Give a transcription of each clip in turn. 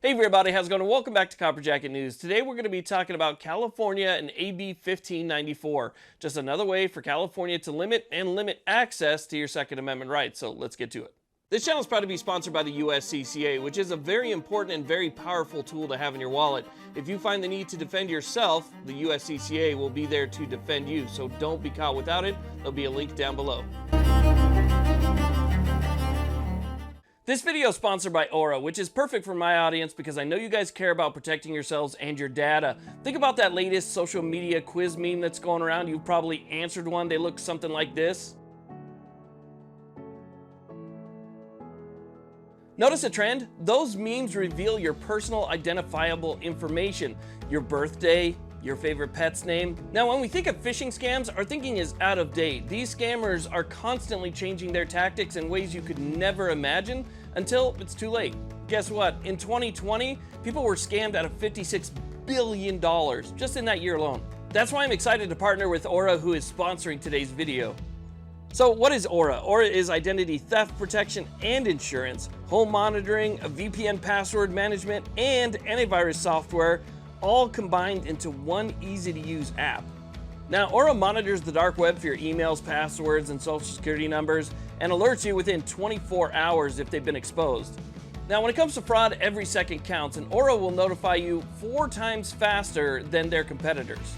Hey everybody, how's it going? Welcome back to Copper Jacket News. Today we're going to be talking about California and AB 1594. Just another way for California to limit access to your Second Amendment rights. So let's get to it. This channel is proud to be sponsored by the USCCA, which is a very important and very powerful tool to have in your wallet. If you find the need to defend yourself, the USCCA will be there to defend you. So don't be caught without it. There'll be a link down below. This video is sponsored by Aura, which is perfect for my audience because I know you guys care about protecting yourselves and your data. Think about that latest social media quiz meme that's going around. You've probably answered one. They look something like this. Notice a trend? Those memes reveal your personal identifiable information, your birthday, your favorite pet's name. Now, when we think of phishing scams, our thinking is out of date. These scammers are constantly changing their tactics in ways you could never imagine until it's too late. Guess what? In 2020, people were scammed out of $56 billion just in that year alone. That's why I'm excited to partner with Aura, who is sponsoring today's video. So what is Aura? Aura is identity theft protection and insurance, home monitoring, a VPN password management, and antivirus software, all combined into one easy-to-use app. Now, Aura monitors the dark web for your emails, passwords, and social security numbers, and alerts you within 24 hours if they've been exposed. Now, when it comes to fraud, every second counts, and Aura will notify you 4 times faster than their competitors.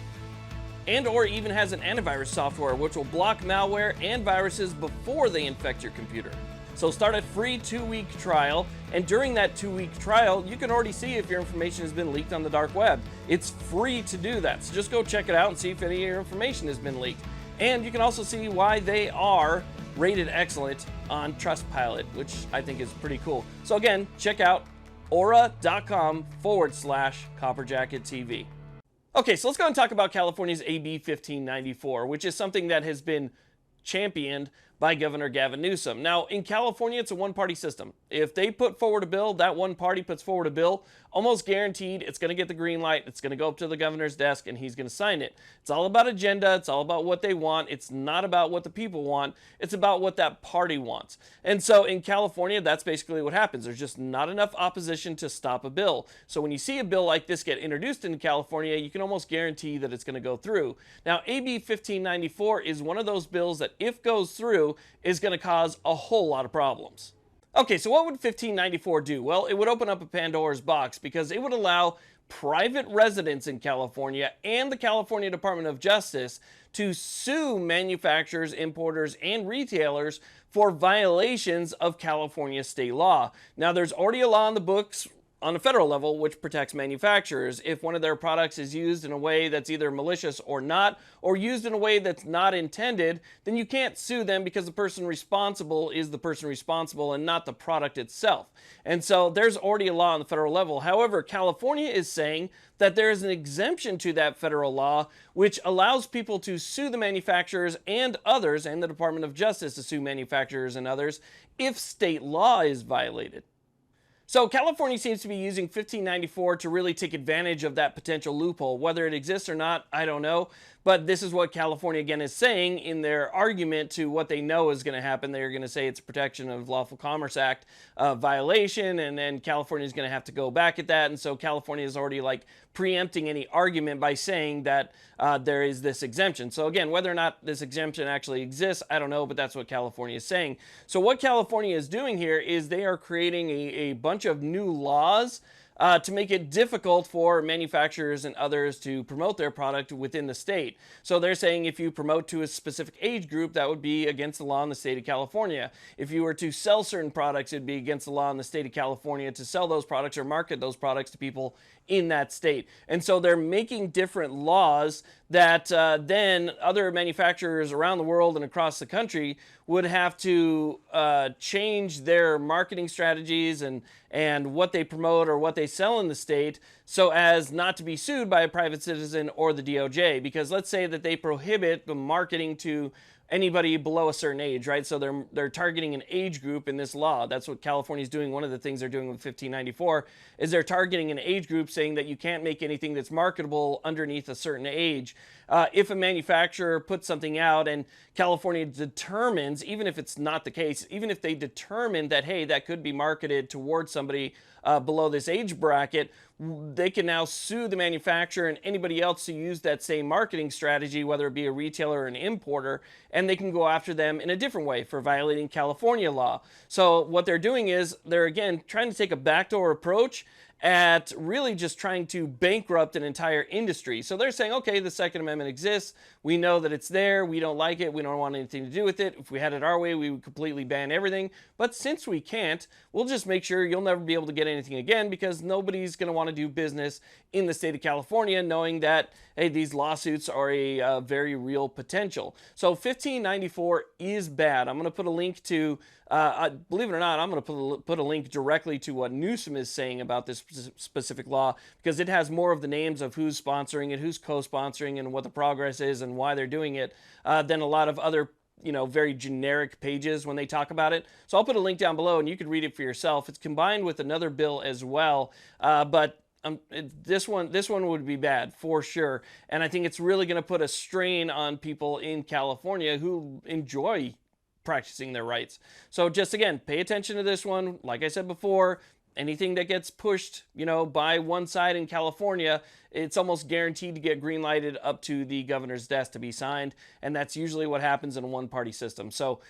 And Aura even has an antivirus software which will block malware and viruses before they infect your computer. So start a free 2-week trial, and during that 2-week trial, you can already see if your information has been leaked on the dark web. It's free to do that, so just go check it out and see if any of your information has been leaked. And you can also see why they are rated excellent on Trustpilot, which I think is pretty cool. So again, check out aura.com/CopperJacketTV. Okay, so let's go and talk about California's AB 1594, which is something that has been championed by Governor Gavin Newsom. Now, in California, it's a one-party system. If they put forward a bill, that one party puts forward a bill, almost guaranteed it's going to get the green light, it's going to go up to the governor's desk, and he's going to sign it. It's all about agenda, it's all about what they want, it's not about what the people want, it's about what that party wants. And so in California, that's basically what happens. There's just not enough opposition to stop a bill. So when you see a bill like this get introduced into California, you can almost guarantee that it's going to go through. Now, AB 1594 is one of those bills that, if goes through, is going to cause a whole lot of problems. Okay, so what would 1594 do? Well, it would open up a Pandora's box because it would allow private residents in California and the California Department of Justice to sue manufacturers, importers, and retailers for violations of California state law. Now, there's already a law in the books on a federal level which protects manufacturers. If one of their products is used in a way that's either malicious or not, or used in a way that's not intended, then you can't sue them because the person responsible is the person responsible and not the product itself. And so there's already a law on the federal level. However, California is saying that there is an exemption to that federal law which allows people to sue the manufacturers and others, and the Department of Justice to sue manufacturers and others, if state law is violated. So California seems to be using 1594 to really take advantage of that potential loophole. Whether it exists or not, I don't know. But this is what California, again, is saying in their argument to what they know is going to happen. They're going to say it's a Protection of Lawful Commerce Act violation, and then California is going to have to go back at that. And so California is already like preempting any argument by saying that there is this exemption. So again, whether or not this exemption actually exists, I don't know, but that's what California is saying. So what California is doing here is they are creating a bunch of new laws to make it difficult for manufacturers and others to promote their product within the state. So they're saying if you promote to a specific age group, that would be against the law in the state of California. If you were to sell certain products, it'd be against the law in the state of California to sell those products or market those products to people in that state. And so they're making different laws that then other manufacturers around the world and across the country would have to change their marketing strategies and what they promote or what they sell in the state so as not to be sued by a private citizen or the DOJ. Because let's say that they prohibit the marketing to anybody below a certain age, right? So they're targeting an age group in this law. That's what California is doing. One of the things they're doing with 1594 is they're targeting an age group, saying that you can't make anything that's marketable underneath a certain age. If a manufacturer puts something out and California determines, even if it's not the case, even if they determine that, hey, that could be marketed towards somebody below this age bracket, they can now sue the manufacturer and anybody else who used that same marketing strategy, whether it be a retailer or an importer, and they can go after them in a different way for violating California law. So what they're doing is they're, again, trying to take a backdoor approach at really just trying to bankrupt an entire industry. So they're saying, okay, the Second Amendment exists. We know that it's there. We don't like it. We don't want anything to do with it. If we had it our way, we would completely ban everything. But since we can't, we'll just make sure you'll never be able to get anything again, because nobody's going to want to do business in the state of California knowing that, hey, these lawsuits are a very real potential. So 1594 is bad. I'm going to put a link to, believe it or not, I'm going to put a link directly to what Newsom is saying about this specific law, because it has more of the names of who's sponsoring it, who's co-sponsoring, and what the progress is and why they're doing it than a lot of other very generic pages when they talk about it. So I'll put a link down below and you can read it for yourself. It's combined with another bill as well, but this one would be bad for sure. And I think it's really going to put a strain on people in California who enjoy practicing their rights. So just, again, pay attention to this one. Like I said before, anything that gets pushed, by one side in California, it's almost guaranteed to get green-lighted up to the governor's desk to be signed, and that's usually what happens in a one-party system. So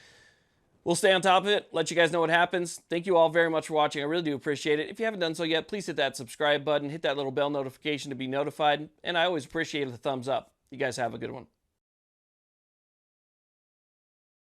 we'll stay on top of it, let you guys know what happens. Thank you all very much for watching. I really do appreciate it. If you haven't done so yet, please hit that subscribe button, hit that little bell notification to be notified, and I always appreciate the thumbs up. You guys have a good one.